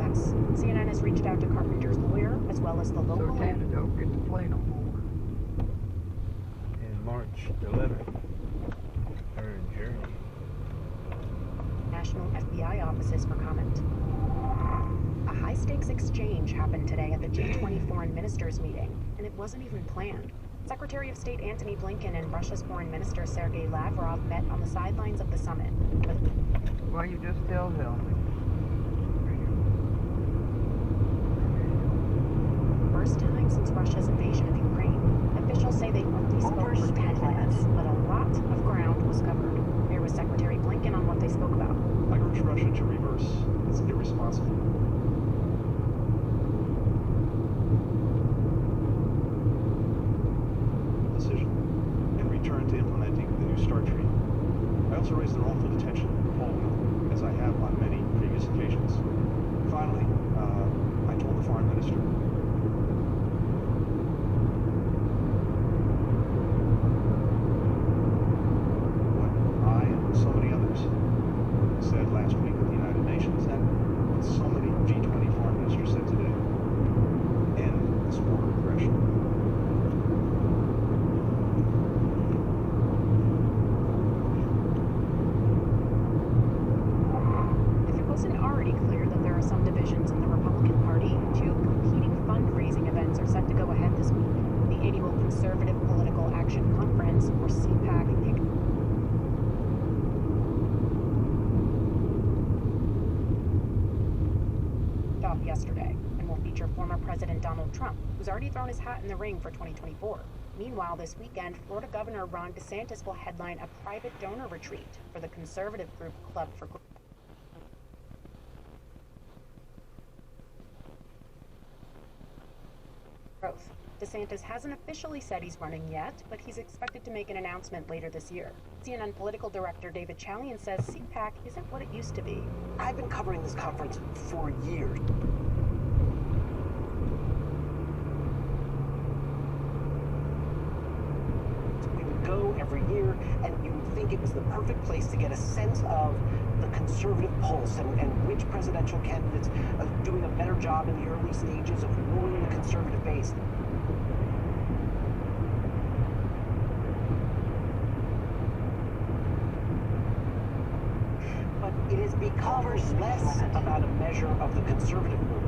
attacks. CNN has reached out to Carpenter's lawyer, as well as the local... So Tana don't get to play no more. And March 11th, her journey. National FBI offices for comment. A high-stakes exchange happened today at the G20 foreign ministers meeting, and it wasn't even planned. Secretary of State Antony Blinken and Russia's Foreign Minister Sergei Lavrov met on the sidelines of the summit. Well, you just tell me. First time since Russia's invasion of Ukraine. Officials say they only spoke for 10 minutes, but a lot of ground was covered. Here was Secretary Blinken on what they spoke about. I urge Russia to reverse its irresponsible decision and return to implementing the New START treaty. I also raised the wrongful detention of Paul Whelan, as I have on many previous occasions. Finally, I told the foreign minister what I and so many others said last week at the United Nations, and what so many G20 foreign ministers said today. End this war of aggression. If it wasn't already clear that there are some divisions in the Republican Party, two competing fundraising events are set to go ahead this week. The annual Conservative Political Action Conference, or CPAC, kicked off yesterday and will feature former President Donald Trump, who's already thrown his hat in the ring for 2024. Meanwhile, this weekend, Florida Governor Ron DeSantis will headline a private donor retreat for the conservative group Club for Growth. DeSantis hasn't officially said he's running yet, but he's expected to make an announcement later this year. CNN political director David Chalian says CPAC isn't what it used to be. I've been covering this conference for years. We would go every year, and you would think it was the perfect place to get a sense of the conservative pulse and which presidential candidates are doing a better job in the early stages of wooing the conservative base. But it has become less about a measure of the conservative movement